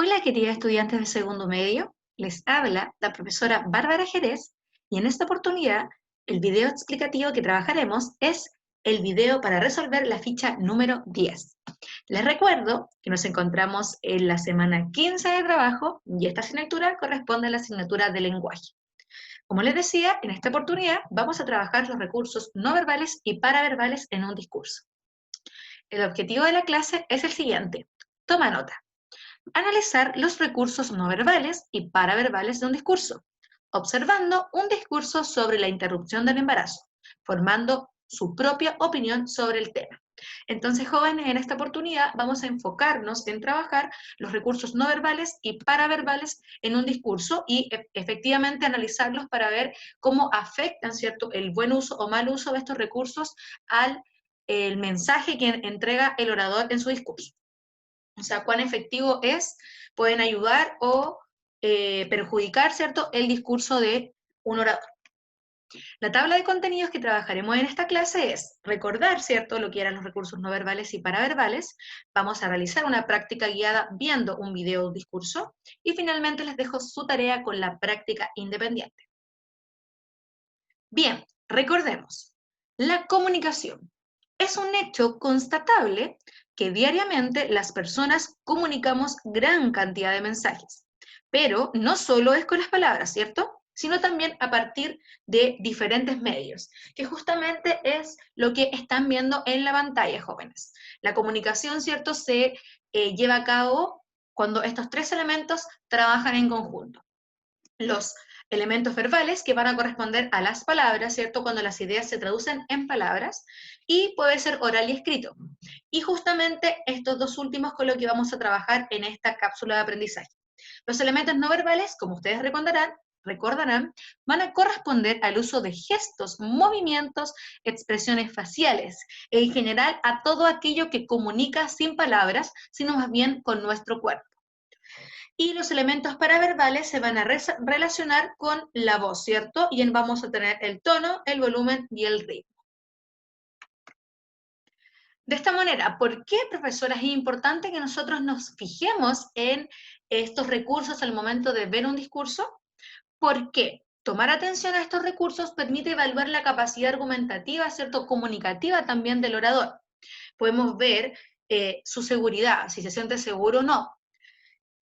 Hola, queridos estudiantes de segundo medio. Les habla la profesora Bárbara Jerez y en esta oportunidad el video explicativo que trabajaremos es el video para resolver la ficha número 10. Les recuerdo que nos encontramos en la semana 15 de trabajo y esta asignatura corresponde a la asignatura de lenguaje. Como les decía, en esta oportunidad vamos a trabajar los recursos no verbales y paraverbales en un discurso. El objetivo de la clase es el siguiente. Toma nota. Analizar los recursos no verbales y paraverbales de un discurso, observando un discurso sobre la interrupción del embarazo, formando su propia opinión sobre el tema. Entonces, jóvenes, en esta oportunidad vamos a enfocarnos en trabajar los recursos no verbales y paraverbales en un discurso y efectivamente analizarlos para ver cómo afectan, ¿cierto?, el buen uso o mal uso de estos recursos al el mensaje que entrega el orador en su discurso. O sea, cuán efectivo es, pueden ayudar o perjudicar, ¿cierto?, el discurso de un orador. La tabla de contenidos que trabajaremos en esta clase es recordar, ¿cierto?, lo que eran los recursos no verbales y paraverbales. Vamos a realizar una práctica guiada viendo un video de un discurso y finalmente les dejo su tarea con la práctica independiente. Bien, recordemos, la comunicación es un hecho constatable que diariamente las personas comunicamos gran cantidad de mensajes, pero no solo es con las palabras, ¿cierto?, sino también a partir de diferentes medios, que justamente es lo que están viendo en la pantalla, jóvenes. La comunicación, ¿cierto?, se lleva a cabo cuando estos tres elementos trabajan en conjunto. Los elementos verbales que van a corresponder a las palabras, ¿cierto?, cuando las ideas se traducen en palabras, y puede ser oral y escrito. Y justamente estos dos últimos con lo que vamos a trabajar en esta cápsula de aprendizaje. Los elementos no verbales, como ustedes recordarán, van a corresponder al uso de gestos, movimientos, expresiones faciales, en general a todo aquello que comunica sin palabras, sino más bien con nuestro cuerpo. Y los elementos paraverbales se van a relacionar con la voz, ¿cierto? Y vamos a tener el tono, el volumen y el ritmo. De esta manera, ¿por qué, profesora, es importante que nosotros nos fijemos en estos recursos al momento de ver un discurso? Porque tomar atención a estos recursos permite evaluar la capacidad argumentativa, ¿cierto?, comunicativa también del orador. Podemos ver su seguridad, si se siente seguro o no,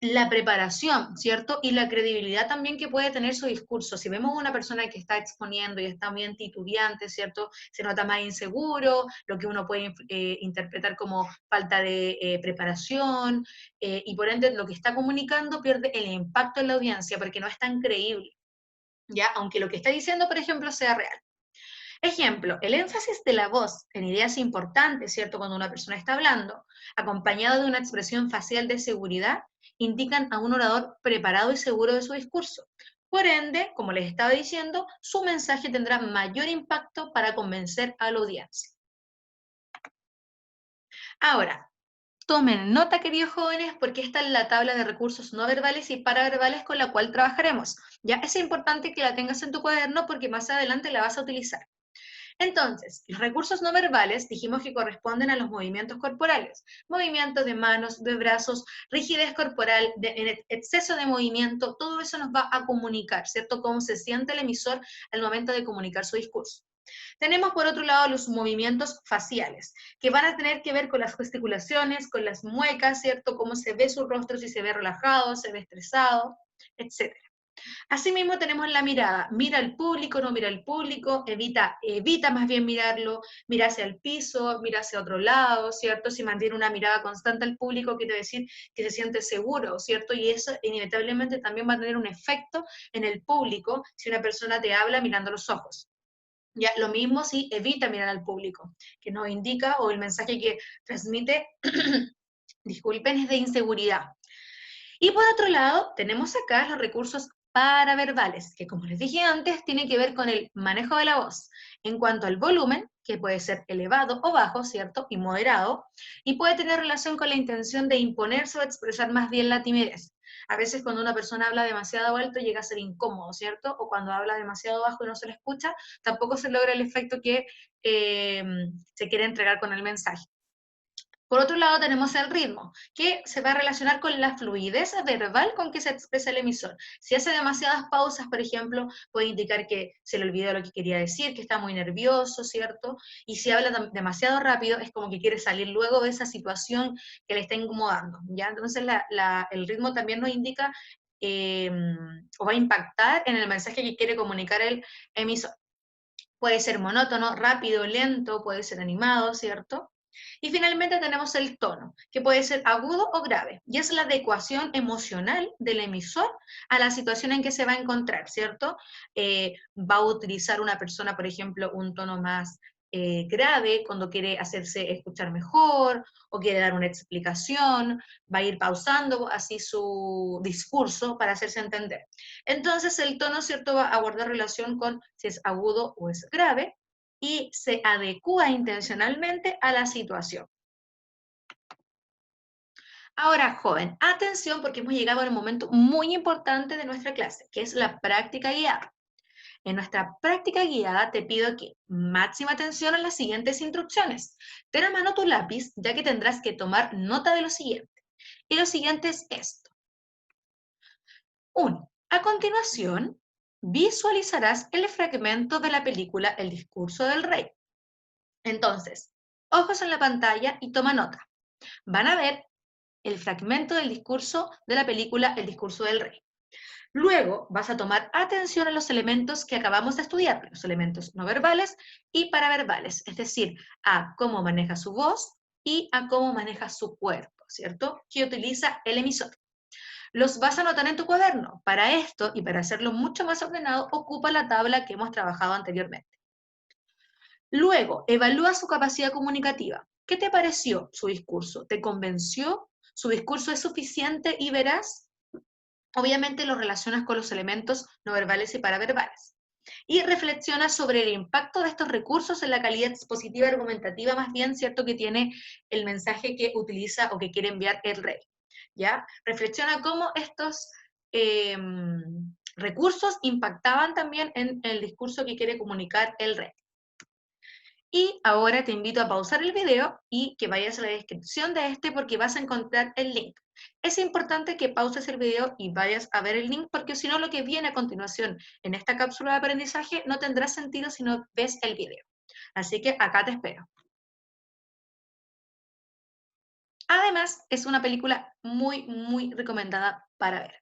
la preparación, ¿cierto? Y la credibilidad también que puede tener su discurso. Si vemos a una persona que está exponiendo y está bien titubeante, ¿cierto? Se nota más inseguro, lo que uno puede interpretar como falta de preparación, y por ende lo que está comunicando pierde el impacto en la audiencia porque no es tan creíble, ¿ya? Aunque lo que está diciendo, por ejemplo, sea real. Ejemplo, el énfasis de la voz en ideas importantes, ¿cierto? Cuando una persona está hablando, acompañado de una expresión facial de seguridad, indican a un orador preparado y seguro de su discurso. Por ende, como les estaba diciendo, su mensaje tendrá mayor impacto para convencer a la audiencia. Ahora, tomen nota, queridos jóvenes, porque esta es la tabla de recursos no verbales y paraverbales con la cual trabajaremos. Ya es importante que la tengas en tu cuaderno porque más adelante la vas a utilizar. Entonces, los recursos no verbales dijimos que corresponden a los movimientos corporales, movimientos de manos, de brazos, rigidez corporal, exceso de movimiento, todo eso nos va a comunicar, ¿cierto? Cómo se siente el emisor al momento de comunicar su discurso. Tenemos por otro lado los movimientos faciales, que van a tener que ver con las gesticulaciones, con las muecas, ¿cierto? Cómo se ve su rostro, si se ve relajado, se ve estresado, etc. Asimismo tenemos la mirada, mira al público, no mira al público, evita más bien mirarlo, mira hacia el piso, mira hacia otro lado, ¿cierto? Si mantiene una mirada constante al público, quiere decir que se siente seguro, ¿cierto? Y eso inevitablemente también va a tener un efecto en el público si una persona te habla mirando los ojos. Ya, lo mismo si evita mirar al público, que nos indica, o el mensaje que transmite, disculpen, es de inseguridad. Y por otro lado, tenemos acá los recursos paraverbales, que como les dije antes, tienen que ver con el manejo de la voz. En cuanto al volumen, que puede ser elevado o bajo, ¿cierto? Y moderado, y puede tener relación con la intención de imponerse o expresar más bien la timidez. A veces cuando una persona habla demasiado alto llega a ser incómodo, ¿cierto? O cuando habla demasiado bajo y no se le escucha, tampoco se logra el efecto que se quiere entregar con el mensaje. Por otro lado, tenemos el ritmo, que se va a relacionar con la fluidez verbal con que se expresa el emisor. Si hace demasiadas pausas, por ejemplo, puede indicar que se le olvidó lo que quería decir, que está muy nervioso, ¿cierto? Y si habla demasiado rápido, es como que quiere salir luego de esa situación que le está incomodando, ¿ya? Entonces, el ritmo también nos indica o va a impactar en el mensaje que quiere comunicar el emisor. Puede ser monótono, rápido, lento, puede ser animado, ¿cierto? Y finalmente tenemos el tono, que puede ser agudo o grave, y es la adecuación emocional del emisor a la situación en que se va a encontrar, ¿cierto? Va a utilizar una persona, por ejemplo, un tono más grave cuando quiere hacerse escuchar mejor o quiere dar una explicación, va a ir pausando así su discurso para hacerse entender. Entonces el tono, ¿cierto?, va a guardar relación con si es agudo o es grave, y se adecúa intencionalmente a la situación. Ahora, joven, atención porque hemos llegado al momento muy importante de nuestra clase, que es la práctica guiada. En nuestra práctica guiada te pido que máxima atención a las siguientes instrucciones. Ten a mano tu lápiz, ya que tendrás que tomar nota de lo siguiente. Y lo siguiente es esto. 1. A continuación, visualizarás el fragmento de la película El discurso del rey. Entonces, ojos en la pantalla y toma nota. Van a ver el fragmento del discurso de la película El discurso del rey. Luego vas a tomar atención a los elementos que acabamos de estudiar, los elementos no verbales y paraverbales, es decir, a cómo maneja su voz y a cómo maneja su cuerpo, ¿cierto? Que utiliza el emisor. Los vas a anotar en tu cuaderno. Para esto y para hacerlo mucho más ordenado, ocupa la tabla que hemos trabajado anteriormente. Luego, evalúa su capacidad comunicativa. ¿Qué te pareció su discurso? ¿Te convenció? ¿Su discurso es suficiente y veraz? Obviamente lo relacionas con los elementos no verbales y paraverbales. Y reflexiona sobre el impacto de estos recursos en la calidad expositiva argumentativa, más bien, ¿cierto?, que tiene el mensaje que utiliza o que quiere enviar el rey. ¿Ya? Reflexiona cómo estos recursos impactaban también en el discurso que quiere comunicar el rey. Y ahora te invito a pausar el video y que vayas a la descripción de este porque vas a encontrar el link. Es importante que pauses el video y vayas a ver el link porque si no lo que viene a continuación en esta cápsula de aprendizaje no tendrá sentido si no ves el video. Así que acá te espero. Además, es una película muy, muy recomendada para ver.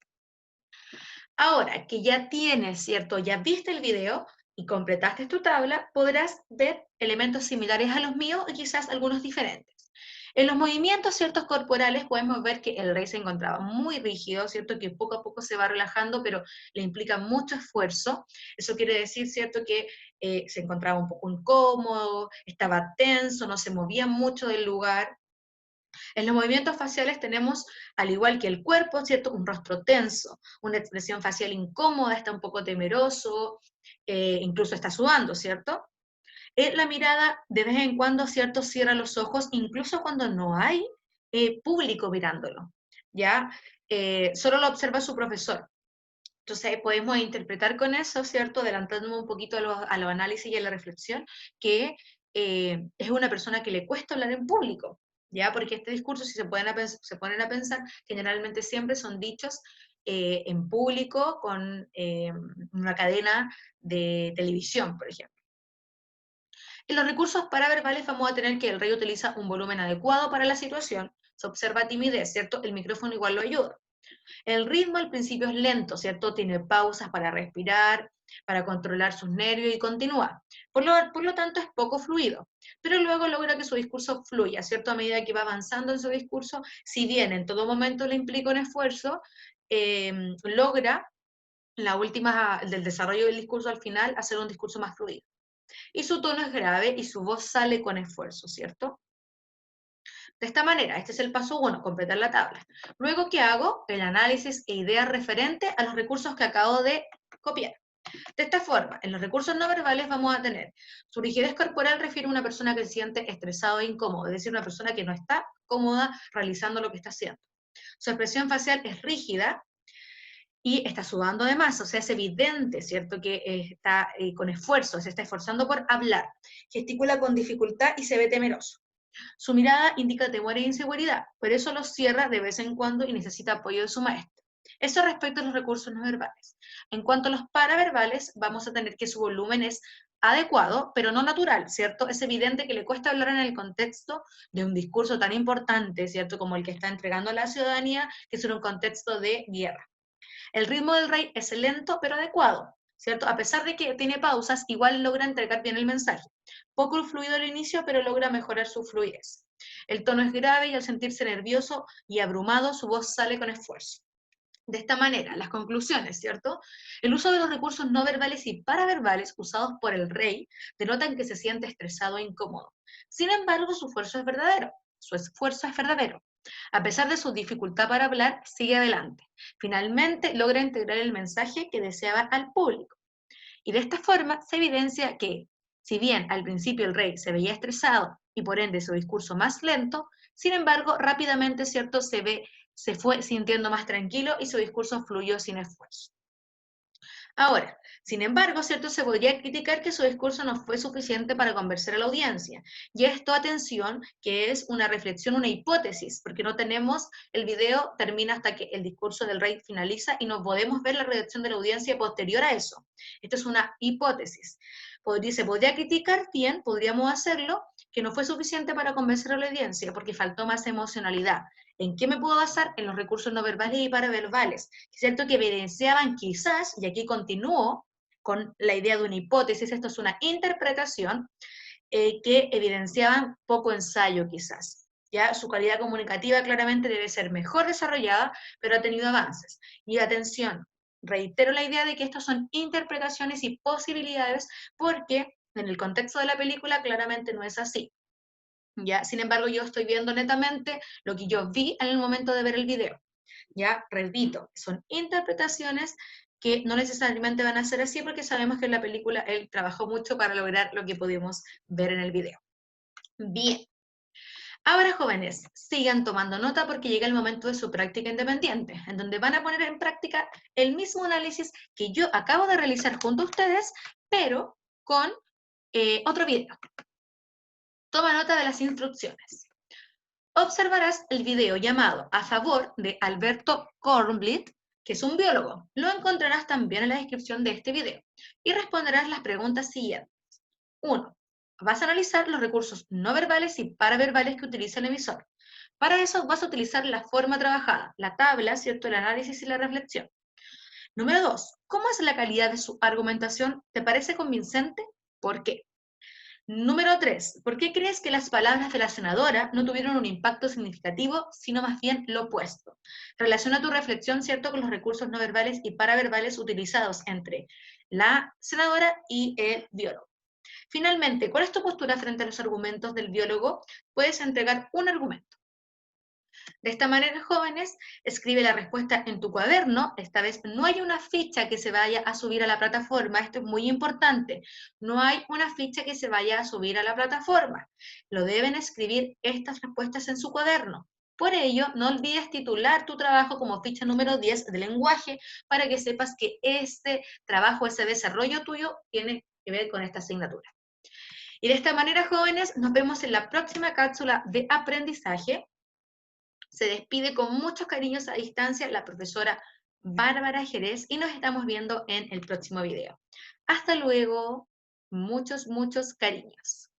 Ahora que ya tienes, ¿cierto? Ya viste el video y completaste tu tabla, podrás ver elementos similares a los míos y quizás algunos diferentes. En los movimientos ciertos corporales podemos ver que el rey se encontraba muy rígido, ¿cierto? Que poco a poco se va relajando, pero le implica mucho esfuerzo. Eso quiere decir, ¿cierto? Que se encontraba un poco incómodo, estaba tenso, no se movía mucho del lugar. En los movimientos faciales tenemos, al igual que el cuerpo, ¿cierto?, un rostro tenso, una expresión facial incómoda, está un poco temeroso, incluso está sudando, ¿cierto? La mirada de vez en cuando, ¿cierto?, cierra los ojos, incluso cuando no hay público mirándolo, ¿ya? Solo lo observa su profesor. Entonces podemos interpretar con eso, ¿cierto?, adelantándonos un poquito a los análisis y a la reflexión, que es una persona que le cuesta hablar en público, ¿ya? Porque este discurso, si se ponen a pensar, generalmente siempre son dichos en público con una cadena de televisión, por ejemplo. En los recursos paraverbales vamos a tener que el rey utiliza un volumen adecuado para la situación, se observa timidez, ¿cierto? El micrófono igual lo ayuda. El ritmo al principio es lento, ¿cierto? Tiene pausas para respirar, para controlar sus nervios y continúa. Por lo tanto, es poco fluido, pero luego logra que su discurso fluya, ¿cierto? A medida que va avanzando en su discurso, si bien en todo momento le implica un esfuerzo, logra del desarrollo del discurso al final hacer un discurso más fluido. Y su tono es grave y su voz sale con esfuerzo, ¿cierto? De esta manera, este es el paso 1, completar la tabla. Luego, ¿qué hago? El análisis e ideas referente a los recursos que acabo de copiar. De esta forma, en los recursos no verbales vamos a tener su rigidez corporal refiere a una persona que se siente estresado e incómodo, es decir, una persona que no está cómoda realizando lo que está haciendo. Su expresión facial es rígida y está sudando además, o sea, es evidente, ¿cierto?, que está con esfuerzo, se está esforzando por hablar, gesticula con dificultad y se ve temeroso. Su mirada indica temor e inseguridad, por eso los cierra de vez en cuando y necesita apoyo de su maestro. Eso respecto a los recursos no verbales. En cuanto a los paraverbales, vamos a tener que su volumen es adecuado, pero no natural, ¿cierto? Es evidente que le cuesta hablar en el contexto de un discurso tan importante, ¿cierto? Como el que está entregando a la ciudadanía, que es en un contexto de guerra. El ritmo del rey es lento pero adecuado, ¿cierto? A pesar de que tiene pausas, igual logra entregar bien el mensaje. Poco fluido al inicio, pero logra mejorar su fluidez. El tono es grave y al sentirse nervioso y abrumado, su voz sale con esfuerzo. De esta manera, las conclusiones, ¿cierto? El uso de los recursos no verbales y paraverbales usados por el rey denotan que se siente estresado e incómodo. Sin embargo, su esfuerzo es verdadero. Su esfuerzo es verdadero. A pesar de su dificultad para hablar, sigue adelante. Finalmente, logra integrar el mensaje que deseaba al público. Y de esta forma se evidencia que, si bien al principio el rey se veía estresado y por ende su discurso más lento, sin embargo, rápidamente, ¿cierto?, se fue sintiendo más tranquilo y su discurso fluyó sin esfuerzo. Ahora, sin embargo, ¿cierto? Se podría criticar que su discurso no fue suficiente para convencer a la audiencia. Y esto, atención, que es una reflexión, una hipótesis, porque no tenemos, el video termina hasta que el discurso del rey finaliza y no podemos ver la reacción de la audiencia posterior a eso. Esto es una hipótesis. Se podría criticar, bien, podríamos hacerlo, que no fue suficiente para convencer a la audiencia porque faltó más emocionalidad. ¿En qué me puedo basar? En los recursos no verbales y paraverbales, ¿cierto? Que evidenciaban quizás, y aquí continúo con la idea de una hipótesis, esto es una interpretación, que evidenciaban poco ensayo quizás. Ya su calidad comunicativa claramente debe ser mejor desarrollada, pero ha tenido avances. Y atención, reitero la idea de que estas son interpretaciones y posibilidades porque en el contexto de la película claramente no es así. ¿Ya? Sin embargo, yo estoy viendo netamente lo que yo vi en el momento de ver el video. Ya, repito, son interpretaciones que no necesariamente van a ser así porque sabemos que en la película él trabajó mucho para lograr lo que pudimos ver en el video. Bien, ahora jóvenes, sigan tomando nota porque llega el momento de su práctica independiente, en donde van a poner en práctica el mismo análisis que yo acabo de realizar junto a ustedes, pero con otro video. Toma nota de las instrucciones. Observarás el video llamado A favor de Alberto Kornblit, que es un biólogo. Lo encontrarás también en la descripción de este video. Y responderás las preguntas siguientes. 1. Vas a analizar los recursos no verbales y paraverbales que utiliza el emisor. Para eso vas a utilizar la forma trabajada, la tabla, ¿cierto?, el análisis y la reflexión. Número 2. ¿Cómo es la calidad de su argumentación? ¿Te parece convincente? ¿Por qué? Número 3. ¿Por qué crees que las palabras de la senadora no tuvieron un impacto significativo, sino más bien lo opuesto? Relaciona tu reflexión, ¿cierto?, con los recursos no verbales y paraverbales utilizados entre la senadora y el biólogo. Finalmente, ¿cuál es tu postura frente a los argumentos del biólogo? Puedes entregar un argumento. De esta manera, jóvenes, escribe la respuesta en tu cuaderno. Esta vez no hay una ficha que se vaya a subir a la plataforma. Esto es muy importante. No hay una ficha que se vaya a subir a la plataforma. Lo deben escribir estas respuestas en su cuaderno. Por ello, no olvides titular tu trabajo como ficha número 10 de lenguaje para que sepas que este trabajo, ese desarrollo tuyo, tiene que ver con esta asignatura. Y de esta manera, jóvenes, nos vemos en la próxima cápsula de aprendizaje. Se despide con muchos cariños a distancia la profesora Bárbara Jerez y nos estamos viendo en el próximo video. Hasta luego, muchos, muchos cariños.